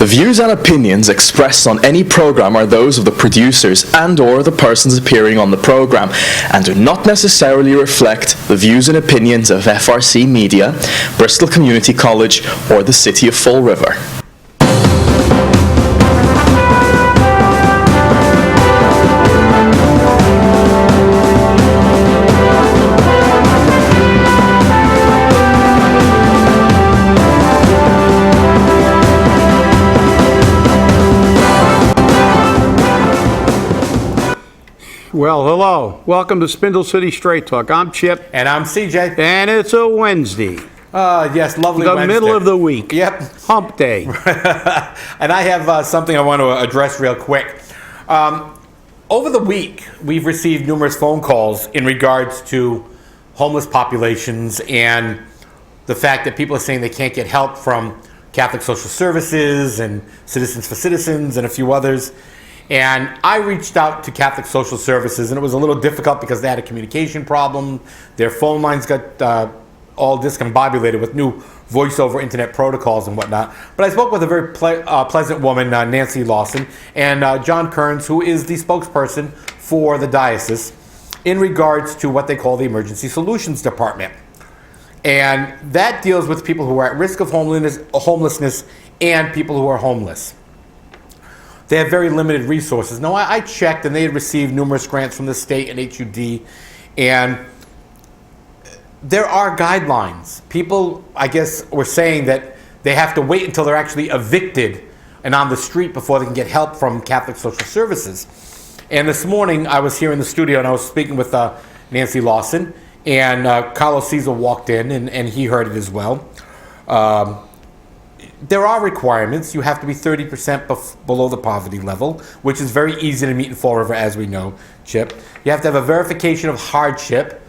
The views and opinions expressed on any program are those of the producers and/or the persons appearing on the program, and do not necessarily reflect the views and opinions of FRC Media, Bristol Community College, or the City of Fall River. Well, hello. Welcome to Spindle City Straight Talk. I'm Chip. And I'm CJ. And it's a Wednesday. Yes, lovely The Wednesday. middle of the week. Yep. Hump day. And I have something I want to address real quick. Over the week, we've received numerous phone calls in regards to homeless populations and the fact that people are saying they can't get help from Catholic Social Services and Citizens for Citizens and a few others. And I reached out to Catholic Social Services, and it was a little difficult because they had a communication problem. Their phone lines got all discombobulated with new voice over internet protocols and whatnot. But I spoke with a very pleasant woman, Nancy Lawson, and John Kearns, who is the spokesperson for the diocese in regards to what they call the Emergency Solutions Department. And that deals with people who are at risk of homelessness and people who are homeless. They have very limited resources. Now, I checked, and they had received numerous grants from the state and HUD, and there are guidelines. People, I guess, were saying that they have to wait until they're actually evicted and on the street before they can get help from Catholic Social Services. And this morning, I was here in the studio, and I was speaking with Nancy Lawson, and Carlos Caesar walked in, and he heard it as well. There are requirements. You have to be 30% below the poverty level, which is very easy to meet in Fall River, as we know, Chip. You have to have a verification of hardship,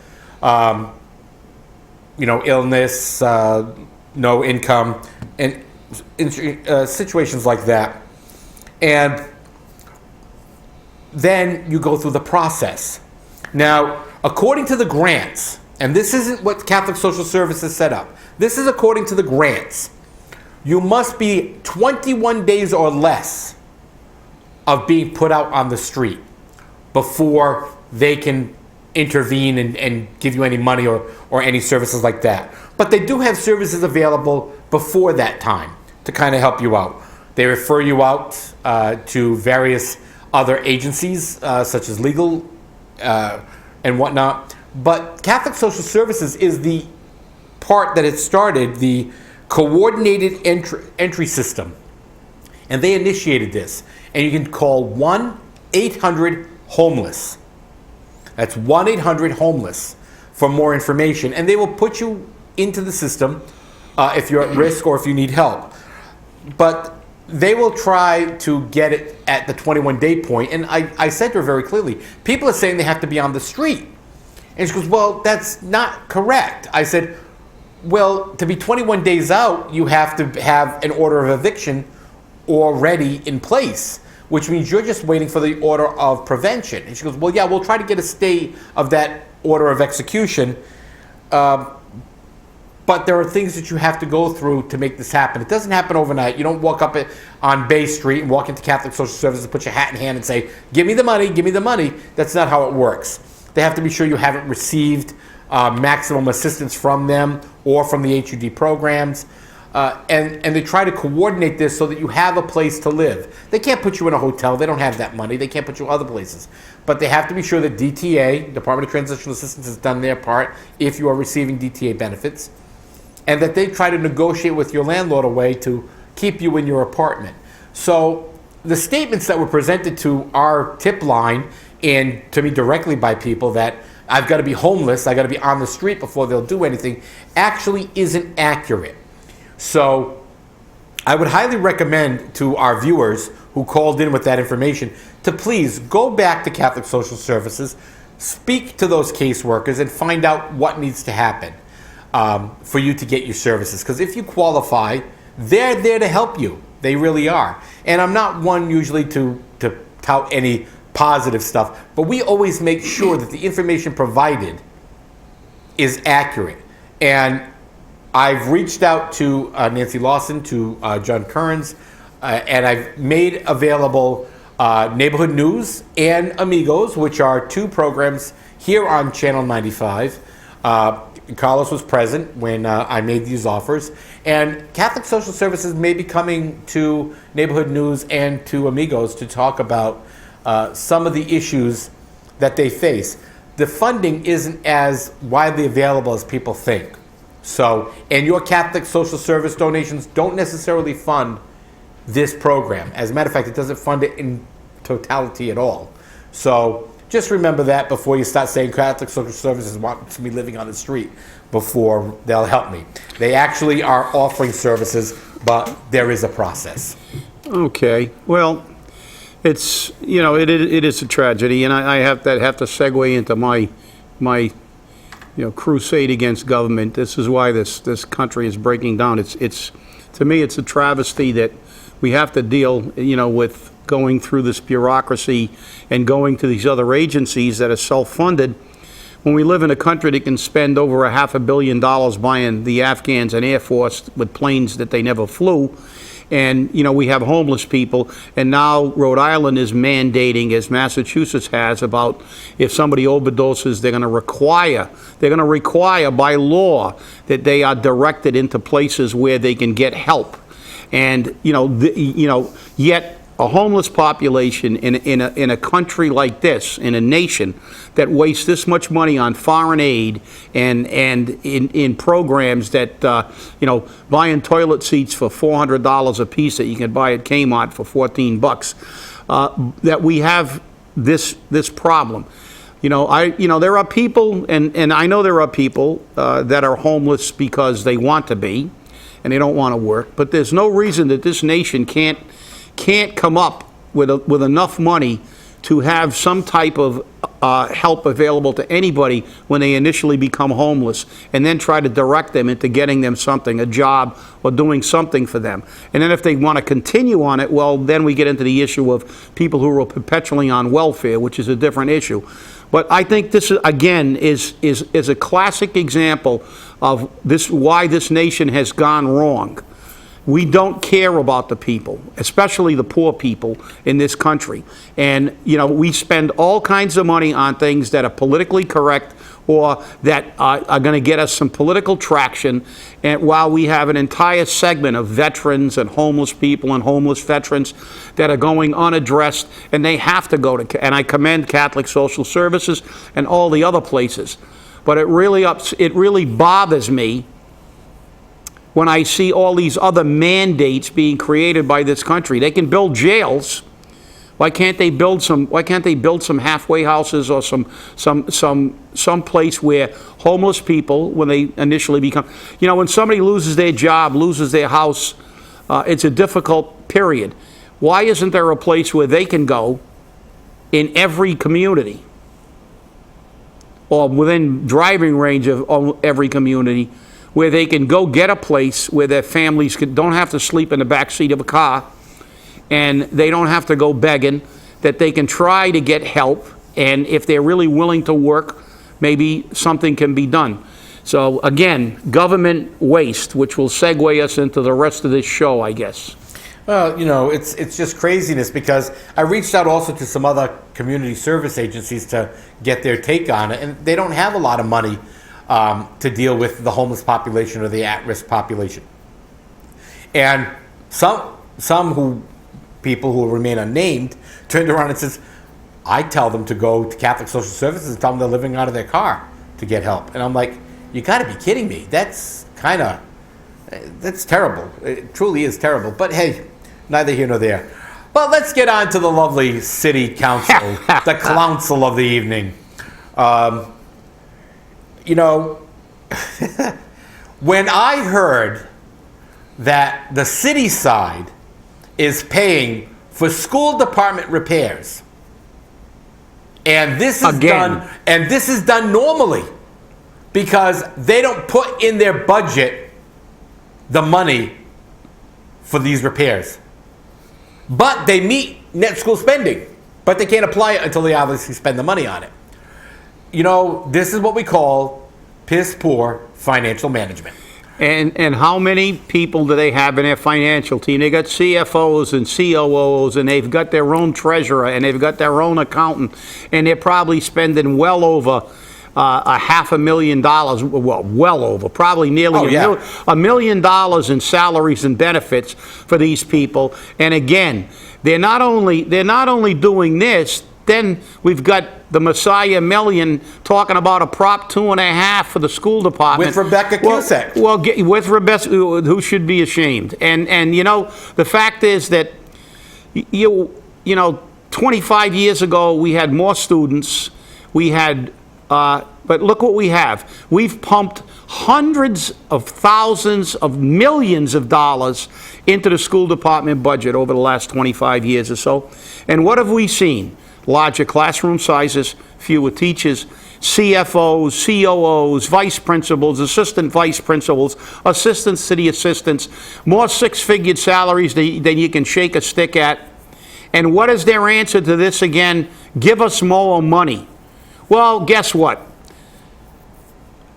illness, no income, and situations like that. And then you go through the process. Now, according to the grants, and this isn't what Catholic Social Services set up, this is according to the grants. You must be 21 days or less of being put out on the street before they can intervene and give you any money or any services like that. But they do have services available before that time to kind of help you out. They refer you out to various other agencies, such as legal and whatnot. But Catholic Social Services is the part that it started, the coordinated entry system, and they initiated this. And you can call 1-800-HOMELESS. That's 1-800-HOMELESS for more information, and they will put you into the system if you're at risk or if you need help. But they will try to get it at the 21-day point. And I said to her very clearly, people are saying they have to be on the street. And she goes, well, that's not correct. I said, well, to be 21 days out, you have to have an order of eviction already in place, which means you're just waiting for the order of prevention. And she goes, well, yeah, we'll try to get a stay of that order of execution, but there are things that you have to go through to make this happen. It doesn't happen overnight. You don't walk up on Bay Street and walk into Catholic Social Services and put your hat in hand and say, give me the money, give me the money. That's not how it works. They have to be sure you haven't received maximum assistance from them or from the HUD programs. And they try to coordinate this so that you have a place to live. They can't put you in a hotel. They don't have that money. They can't put you other places. But they have to be sure that DTA, Department of Transitional Assistance, has done their part if you are receiving DTA benefits, and that they try to negotiate with your landlord a way to keep you in your apartment. So the statements that were presented to our tip line and to me directly by people that I've got to be homeless, I've got to be on the street before they'll do anything, actually isn't accurate. So I would highly recommend to our viewers who called in with that information to please go back to Catholic Social Services, speak to those caseworkers, and find out what needs to happen for you to get your services. Because if you qualify, they're there to help you. They really are. And I'm not one usually to tout any positive stuff, but we always make sure that the information provided is accurate. And I've reached out to Nancy Lawson, to John Kearns, and I've made available Neighborhood News and Amigos, which are two programs here on Channel 95. Carlos was present when I made these offers, and Catholic Social Services may be coming to Neighborhood News and to Amigos to talk about some of the issues that they face. The funding isn't as widely available as people think. So, and your Catholic Social Service donations don't necessarily fund this program. As a matter of fact, it doesn't fund it in totality at all. So just remember that before you start saying Catholic Social Services wants me living on the street before they'll help me. They actually are offering services, but there is a process. Okay, well, it's, it is a tragedy, and I have to segue into my crusade against government. This is why this country is breaking down. It's to me, it's a travesty that we have to deal, with going through this bureaucracy and going to these other agencies that are self-funded when we live in a country that can spend over $500 million buying the Afghans an Air Force with planes that they never flew. And, we have homeless people, and now Rhode Island is mandating, as Massachusetts has, about if somebody overdoses, they're going to require by law that they are directed into places where they can get help. And, yet a homeless population in a country like this, in a nation that wastes this much money on foreign aid and in programs that, buying toilet seats for $400 a piece that you can buy at Kmart for $14, that we have this problem. There are people, and I know there are people that are homeless because they want to be, and they don't want to work, but there's no reason that this nation can't come up with enough money to have some type of help available to anybody when they initially become homeless, and then try to direct them into getting them something, a job, or doing something for them. And then if they want to continue on it, well, then we get into the issue of people who are perpetually on welfare, which is a different issue. But I think this, again, is a classic example of why this nation has gone wrong. We don't care about the people, especially the poor people in this country. And, we spend all kinds of money on things that are politically correct or that are going to get us some political traction, and while we have an entire segment of veterans and homeless people and homeless veterans that are going unaddressed, and they have to go to, and I commend Catholic Social Services and all the other places. But it really bothers me when I see all these other mandates being created by this country. They can build jails. Why can't they build some halfway houses or some place where homeless people, when they initially become, when somebody loses their job, loses their house, it's a difficult period. Why isn't there a place where they can go in every community or within driving range of every community, where they can go get a place where their families don't have to sleep in the back seat of a car, and they don't have to go begging, that they can try to get help, and if they're really willing to work, maybe something can be done. So again, government waste, which will segue us into the rest of this show, I guess. Well, it's just craziness, because I reached out also to some other community service agencies to get their take on it, and they don't have a lot of money to deal with the homeless population or the at-risk population. And some people who remain unnamed turned around and says, I tell them to go to Catholic Social Services and tell them they're living out of their car to get help. And I'm like, you got to be kidding me. That's terrible. It truly is terrible. But hey, neither here nor there. But let's get on to the lovely City Council, the Clowncil of the evening. When I heard that the city side is paying for school department repairs, and this is done normally because they don't put in their budget the money for these repairs, but they meet net school spending, but they can't apply it until they obviously spend the money on it. This is what we call piss poor financial management. And how many people do they have in their financial team? They got CFOs and COOs, and they've got their own treasurer, and they've got their own accountant, and they're probably spending well over $500,000, well over, probably nearly $1 million in salaries and benefits for these people. And again, they're not only doing this. Then we've got the Messiah Million talking about a Prop 2.5 for the school department. With Rebecca Cusack. With Rebecca, who should be ashamed. And you know, the fact is that, you know, 25 years ago, we had more students. We had, but look what we have. We've pumped hundreds of thousands of millions of dollars into the school department budget over the last 25 years or so. And what have we seen? Larger classroom sizes, fewer teachers, CFOs, COOs, vice principals, assistant vice principals, assistant city assistants, more six-figure salaries than you can shake a stick at. And what is their answer to this again? Give us more money. Well, guess what?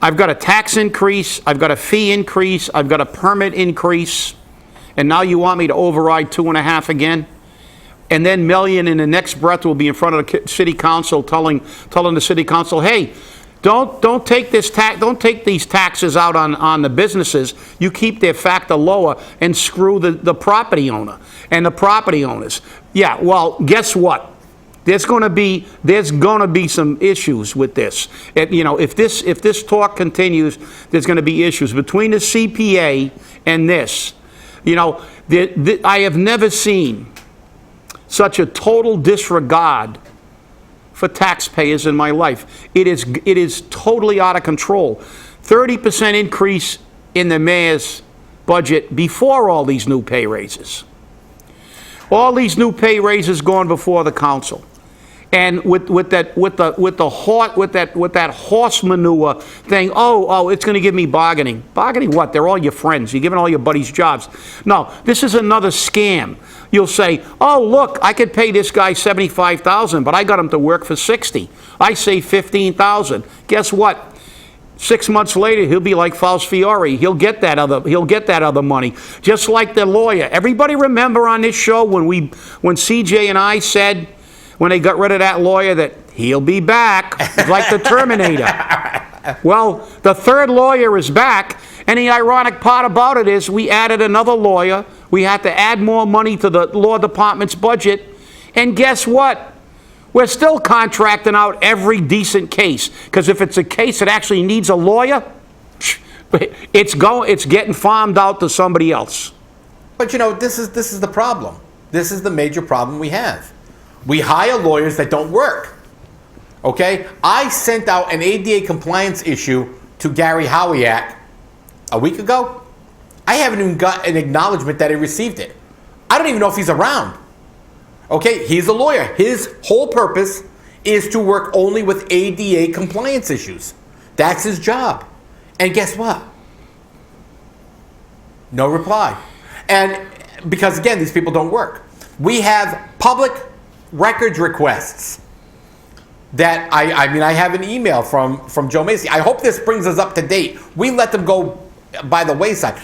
I've got a tax increase, I've got a fee increase, I've got a permit increase, and now you want me to override 2.5 again? And then million in the next breath will be in front of the city council telling the city council, hey, don't take these taxes out on the businesses. You keep their factor lower and screw the property owner and the property owners. Yeah, well, guess what? There's going to be some issues with this. You know, if this talk continues, there's going to be issues between the CPA and this. You know, I have never seen such a total disregard for taxpayers in my life. It is totally out of control. 30% increase in the mayor's budget before all these new pay raises. All these new pay raises gone before the council. And with that horse manure thing, oh, it's going to give me bargaining. Bargaining what? They're all your friends. You're giving all your buddies jobs. No, this is another scam. You'll say, oh, look, I could pay this guy $75,000, but I got him to work for $60,000. I say $15,000. Guess what? 6 months later, he'll be like Faust Fiore. He'll get that other money. Just like the lawyer. Everybody remember on this show when CJ and I said, when they got rid of that lawyer, that he'll be back, like the Terminator. Well, the third lawyer is back, and the ironic part about it is we added another lawyer. We had to add more money to the law department's budget, and guess what? We're still contracting out every decent case, because if it's a case that actually needs a lawyer, it's getting farmed out to somebody else. But you know, this is the problem. This is the major problem we have. We hire lawyers that don't work. Okay? I sent out an ADA compliance issue to Gary Howiak a week ago. I haven't even got an acknowledgement that he received it. I don't even know if he's around. Okay? He's a lawyer. His whole purpose is to work only with ADA compliance issues. That's his job. And guess what? No reply. And because, again, these people don't work. We have public records requests that I mean, I have an email from Joe Macy. I hope this brings us up to date. We let them go by the wayside.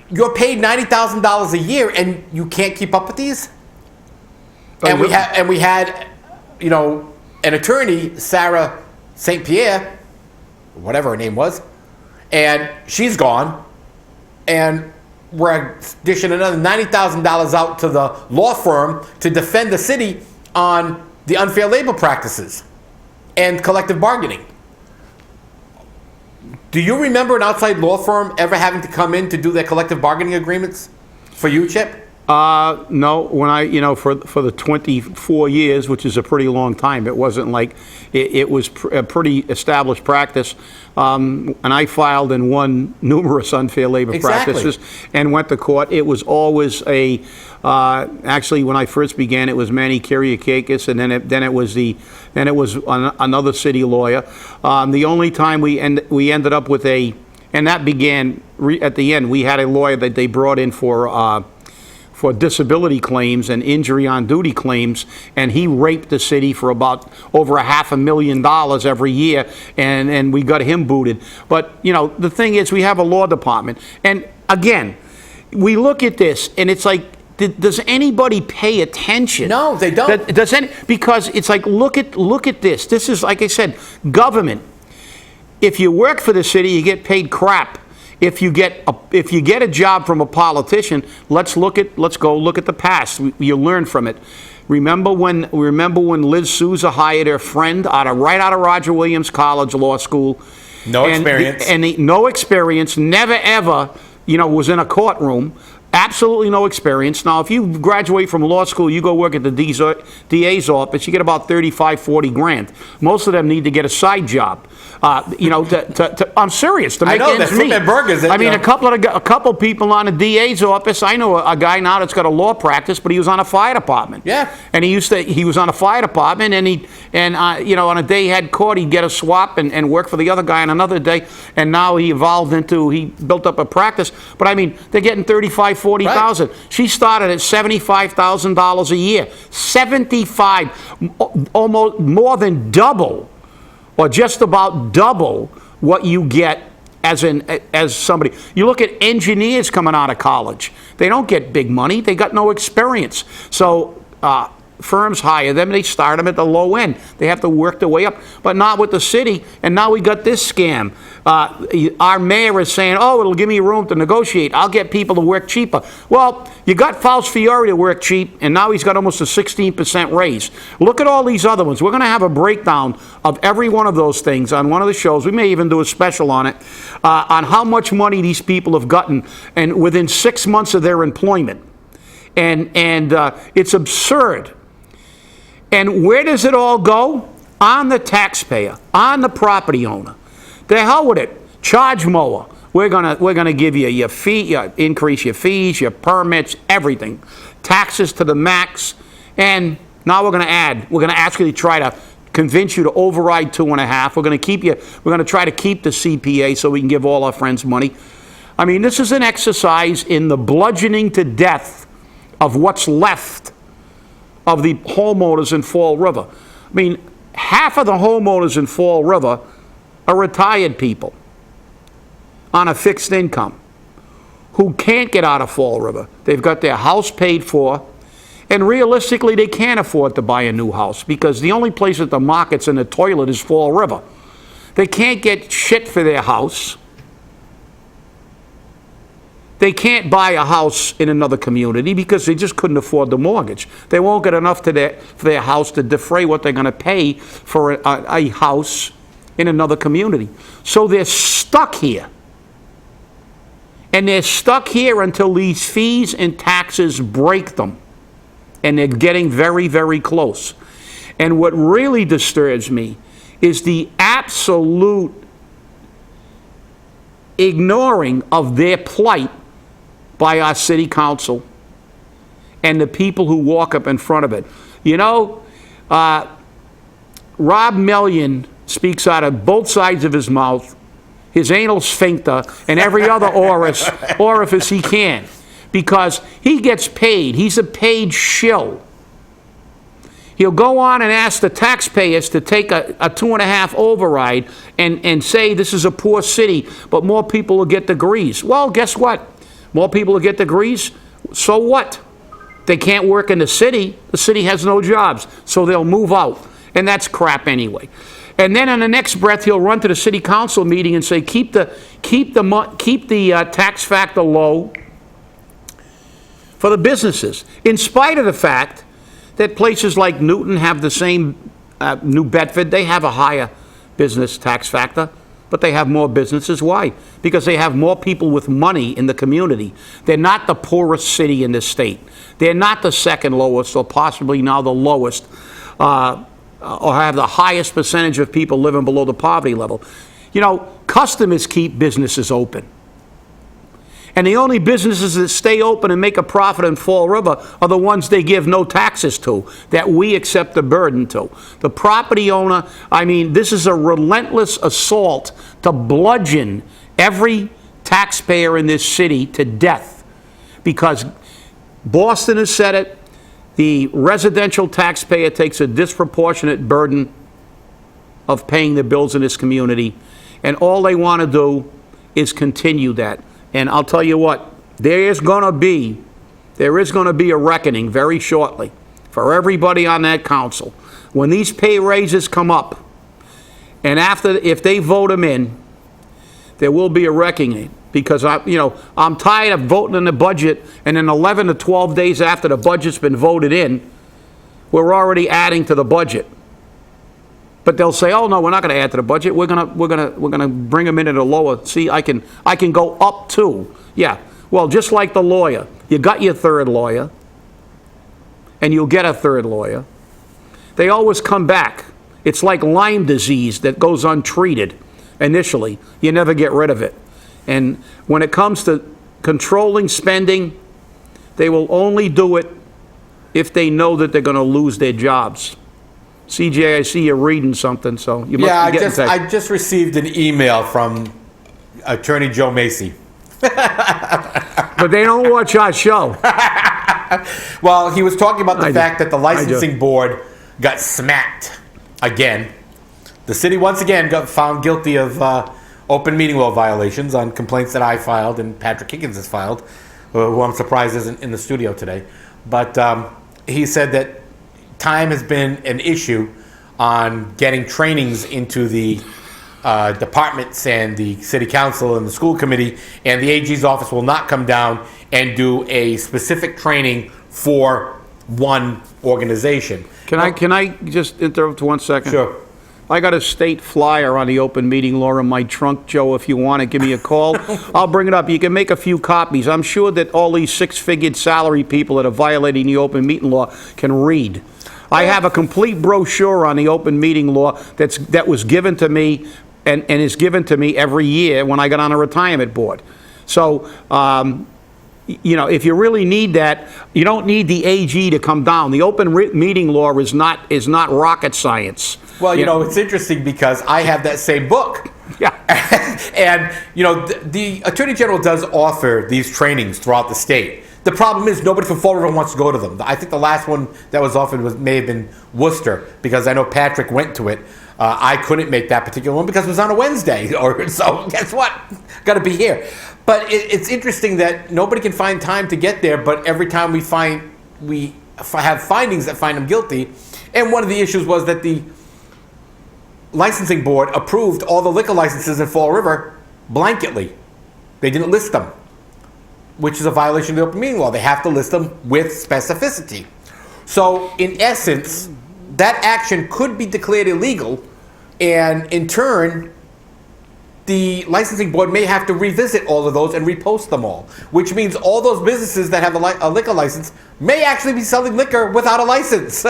You're paid $90,000 a year and you can't keep up with these? And we had, you know, an attorney, Sarah St. Pierre, whatever her name was, and she's gone, and we're dishing another $90,000 out to the law firm to defend the city on the unfair labor practices and collective bargaining. Do you remember an outside law firm ever having to come in to do their collective bargaining agreements for you, Chip? No, when for the 24 years, which is a pretty long time, it wasn't like, it was a pretty established practice. And I filed and won numerous unfair labor practices and went to court. It was always actually when I first began, it was Manny Kyriakakis, and then it was another city lawyer. The only time we ended up with and that began at the end, we had a lawyer that they brought in for for disability claims and injury on duty claims, and he raped the city for about over $500,000 every year, and we got him booted. But, you know, the thing is, we have a law department. And again, we look at this, and it's like, does anybody pay attention? No, they don't. Because it's like, look at this. This is, like I said, government. If you work for the city, you get paid crap. If you get a job from a politician, let's go look at the past. You learn from it. Remember when Liz Souza hired her friend right out of Roger Williams College Law School? No experience. No experience, never ever, was in a courtroom. Absolutely no experience. Now, if you graduate from law school, you go work at the DA's office, you get about 35, 40 grand. Most of them need to get a side job. I'm serious, to make ends meet. Burgers. I mean, a couple people on the DA's office. I know a guy now that's got a law practice, but he was on a fire department. Yeah. And he was on a fire department, and on a day he had court, he'd get a swap and work for the other guy on another day. And now he built up a practice. But I mean, they're getting 35, 40,000. Right. She started at $75,000 a year. 75, almost more than double, or just about double what you get as somebody. You look at engineers coming out of college. They don't get big money. They got no experience. So firms hire them. They start them at the low end. They have to work their way up, but not with the city. And now we got this scam. Our mayor is saying, "Oh, it'll give me room to negotiate. I'll get people to work cheaper." Well, you got Faust Fiore to work cheap, and now he's got almost a 16% raise. Look at all these other ones. We're going to have a breakdown of every one of those things on one of the shows. We may even do a special on it, on how much money these people have gotten, and within 6 months of their employment. And it's absurd. And where does it all go? On the taxpayer, on the property owner. The hell with it. Charge mower. We're gonna give you your fee, increase your fees, your permits, everything. Taxes to the max. And now we're gonna actually try to convince you to override 2.5. We're gonna try to keep the CPA so we can give all our friends money. I mean, this is an exercise in the bludgeoning to death of what's left of the homeowners in Fall River. I mean, half of the homeowners in Fall River are retired people on a fixed income who can't get out of Fall River. They've got their house paid for, and realistically, they can't afford to buy a new house because the only place that the market's in the toilet is Fall River. They can't get shit for their house. They can't buy a house in another community because they just couldn't afford the mortgage. They won't get enough for their house to defray what they're going to pay for a house in another community. So they're stuck here. And they're stuck here until these fees and taxes break them. And they're getting very, very close. And what really disturbs me is the absolute ignoring of their plight by our city council and the people who walk up in front of it. Rob Million speaks out of both sides of his mouth, his anal sphincter, and every other orifice he can, because he gets paid. He's a paid shill. He'll go on and ask the taxpayers to take a 2.5 override and say this is a poor city, but more people will get degrees. Well, guess what? More people will get degrees, so what? They can't work in the city. The city has no jobs, so they'll move out. And that's crap anyway. And then in the next breath, he'll run to the city council meeting and say, keep the tax factor low for the businesses, in spite of the fact that places like Newton have the same, New Bedford, they have a higher business tax factor. But they have more businesses. Why? Because they have more people with money in the community. They're not the poorest city in this state. They're not the second lowest, or possibly now the lowest, or have the highest percentage of people living below the poverty level. Customers keep businesses open. And the only businesses that stay open and make a profit in Fall River are the ones they give no taxes to, that we accept the burden to. The property owner, this is a relentless assault to bludgeon every taxpayer in this city to death, because Boston has said it. The residential taxpayer takes a disproportionate burden of paying the bills in this community, and all they want to do is continue that. And I'll tell you what, there is going to be a reckoning very shortly for everybody on that council. When these pay raises come up, and if they vote them in, there will be a reckoning. Because I'm tired of voting in the budget, and then 11 to 12 days after the budget's been voted in, we're already adding to the budget. But they'll say, "Oh no, we're not going to add to the budget. We're gonna bring them in at a lower." See, I can go up to. Yeah. Well, just like the lawyer, you got your third lawyer, and you'll get a third lawyer. They always come back. It's like Lyme disease that goes untreated initially. You never get rid of it. And when it comes to controlling spending, they will only do it if they know that they're going to lose their jobs. CJ, I see you're reading something, so you must be getting I just received an email from Attorney Joe Macy. But they don't watch our show. Well, he was talking about the fact that the licensing board got smacked again. The city once again got found guilty of open meeting law violations on complaints that I filed and Patrick Higgins has filed, who I'm surprised isn't in the studio today. But he said that time has been an issue on getting trainings into the departments and the city council and the school committee, and the AG's office will not come down and do a specific training for one organization. Can I just interrupt 1 second? Sure. I got a state flyer on the open meeting law in my trunk, Joe. If you want to give me a call, I'll bring it up. You can make a few copies. I'm sure that all these six-figured salary people that are violating the open meeting law can read. I have a complete brochure on the open meeting law that was given to me and is given to me every year when I got on a retirement board. So, if you really need that, you don't need the AG to come down. The open meeting law is not rocket science. Well, it's interesting because I have that same book. Yeah. And, the Attorney General does offer these trainings throughout the state. The problem is nobody from Fall River wants to go to them. I think the last one that was offered may have been Worcester, because I know Patrick went to it. I couldn't make that particular one because it was on a Wednesday. So guess what? Got to be here. But it's interesting that nobody can find time to get there, but every time we have findings that find them guilty. And one of the issues was that the licensing board approved all the liquor licenses in Fall River blanketly. They didn't list them, which is a violation of the open meeting law. They have to list them with specificity. So in essence, that action could be declared illegal, and in turn, the licensing board may have to revisit all of those and repost them all, which means all those businesses that have a liquor license may actually be selling liquor without a license.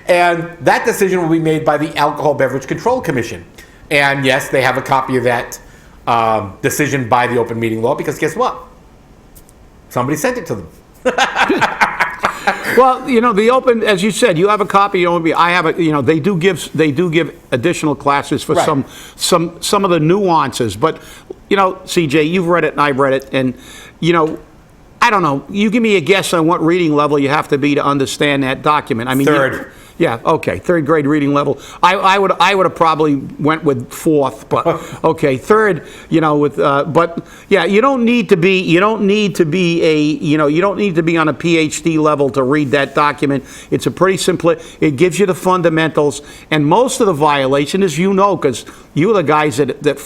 And that decision will be made by the Alcohol Beverage Control Commission. And yes, they have a copy of that decision by the open meeting law, because guess what? Somebody sent it to them. Well, the open, as you said, you have a copy. I have a. They do give additional classes for Right. some of the nuances. But CJ, you've read it and I've read it, and I don't know. You give me a guess on what reading level you have to be to understand that document. I mean, Third. Yeah, okay, third grade reading level. I would have probably went with fourth, but okay, third. But yeah, you don't need to be on a PhD level to read that document. It's a pretty simple. It gives you the fundamentals, and most of the violation is because you're the guys that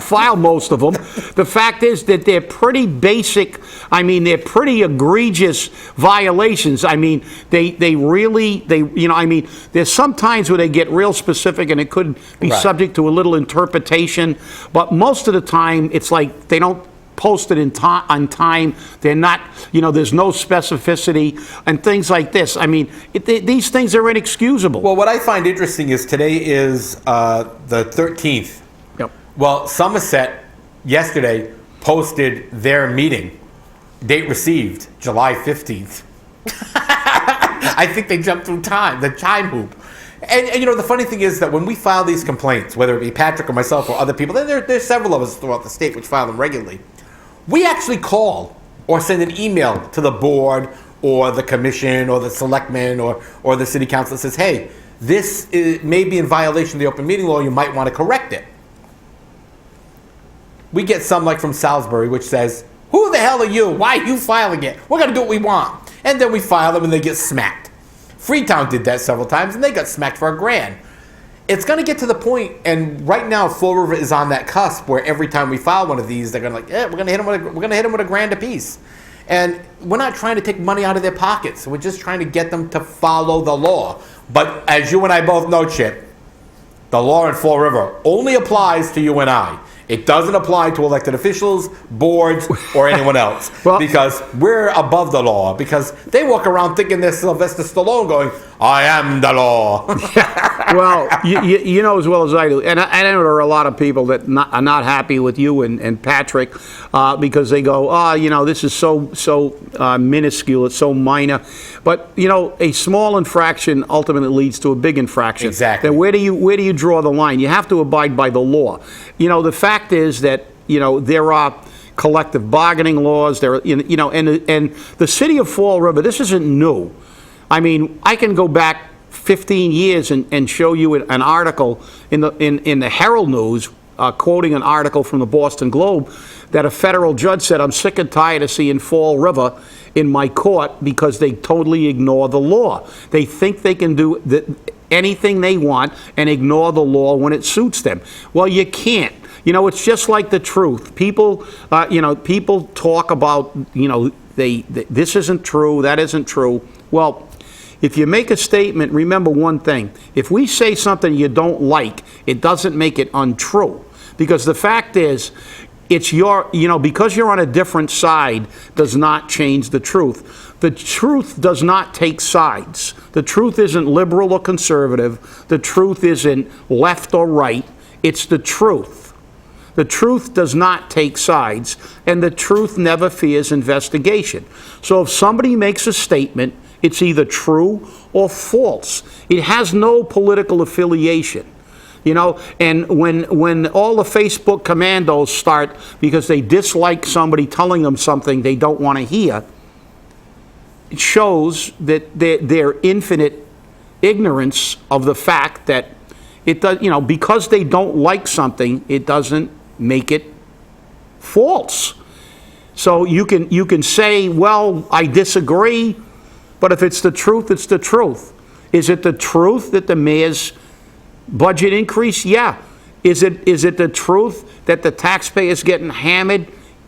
file most of them. The fact is that they're pretty basic. I mean, they're pretty egregious violations. I mean, they really. There's some times where they get real specific and it could be Right. subject to a little interpretation, but most of the time it's like they don't post it on time. They're not, there's no specificity and things like this. I mean, these things are inexcusable. Well, what I find interesting is today is the 13th. Yep. Well, Somerset yesterday posted their meeting. Date received, July 15th. I think they jumped through the time hoop. And the funny thing is that when we file these complaints, whether it be Patrick or myself or other people, there's several of us throughout the state which file them regularly. We actually call or send an email to the board or the commission or the selectmen or the city council that says, hey, this may be in violation of the open meeting law, you might want to correct it. We get some like from Salisbury, which says, who the hell are you? Why are you filing it? We're going to do what we want. And then we file them and they get smacked. Freetown did that several times and they got smacked for $1,000. It's going to get to the point, and right now Fall River is on that cusp where every time we file one of these, they're going to we're going to hit them with $1,000 apiece. And we're not trying to take money out of their pockets. We're just trying to get them to follow the law. But as you and I both know, Chip, the law in Fall River only applies to you and I. It doesn't apply to elected officials, boards, or anyone else. Well, because we're above the law. Because they walk around thinking they're Sylvester Stallone going, I am the law. Well, you know as well as I do, and I know there are a lot of people that are not happy with you and Patrick because they go, this is so minuscule, it's so minor. But, a small infraction ultimately leads to a big infraction. Exactly. Then where do you draw the line? You have to abide by the law. The fact is that, there are collective bargaining laws, and the city of Fall River, this isn't new. I mean, I can go back 15 years and show you an article in the Herald News, quoting an article from the Boston Globe, that a federal judge said, I'm sick and tired of seeing Fall River in my court because they totally ignore the law. They think they can do anything they want and ignore the law when it suits them. Well, you can't. It's just like the truth. People talk about, this isn't true, that isn't true. Well, if you make a statement, remember one thing. If we say something you don't like, it doesn't make it untrue. Because the fact is, it's because you're on a different side does not change the truth. The truth does not take sides. The truth isn't liberal or conservative. The truth isn't left or right. It's the truth. The truth does not take sides, and the truth never fears investigation. So if somebody makes a statement, it's either true or false. It has no political affiliation. And when all the Facebook commandos start because they dislike somebody telling them something they don't want to hear, it shows that their infinite ignorance of the fact that it does, because they don't like something, it doesn't make it false. So you can say, well, I disagree, but if it's the truth, it's the truth. Is it the truth that the mayor's budget increase? Yeah. Is it the truth that the taxpayers getting hammered?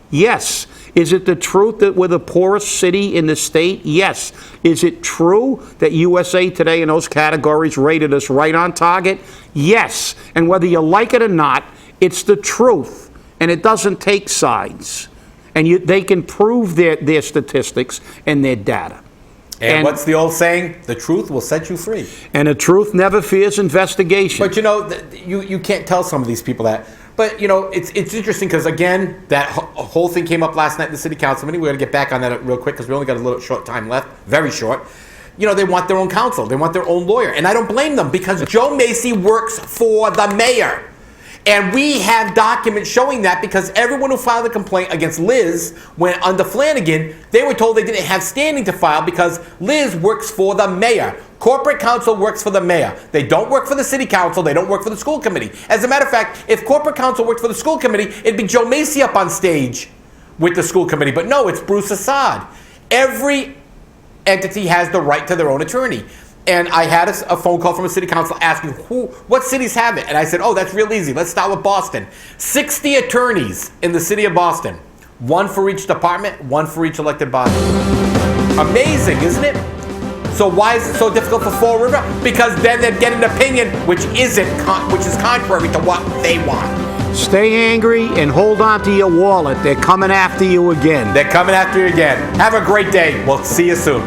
Yes. Is it the truth that we're the poorest city in the state? Yes. Is it true that USA Today in those categories rated us right on target? Yes. And whether you like it or not, it's the truth. And it doesn't take sides. And they can prove their statistics and their data. And what's the old saying? The truth will set you free. And the truth never fears investigation. But you can't tell some of these people that. But it's interesting because again, that whole thing came up last night in the city council meeting. We're going to get back on that real quick because we only got a little short time left, very short. They want their own counsel, they want their own lawyer, and I don't blame them because Joe Macy works for the mayor. And we have documents showing that because everyone who filed a complaint against Liz went under Flanagan, they were told they didn't have standing to file because Liz works for the mayor. Corporate counsel works for the mayor. They don't work for the city council. They don't work for the school committee. As a matter of fact, if corporate counsel worked for the school committee, it'd be Joe Macy up on stage with the school committee. But no, it's Bruce Assad. Every entity has the right to their own attorney. And I had a phone call from a city council asking what cities have it. And I said, that's real easy. Let's start with Boston. 60 attorneys in the city of Boston. One for each department, one for each elected body. Amazing, isn't it? So why is it so difficult for Fall River? Because then they'd get an opinion which is contrary to what they want. Stay angry and hold on to your wallet. They're coming after you again. They're coming after you again. Have a great day. We'll see you soon.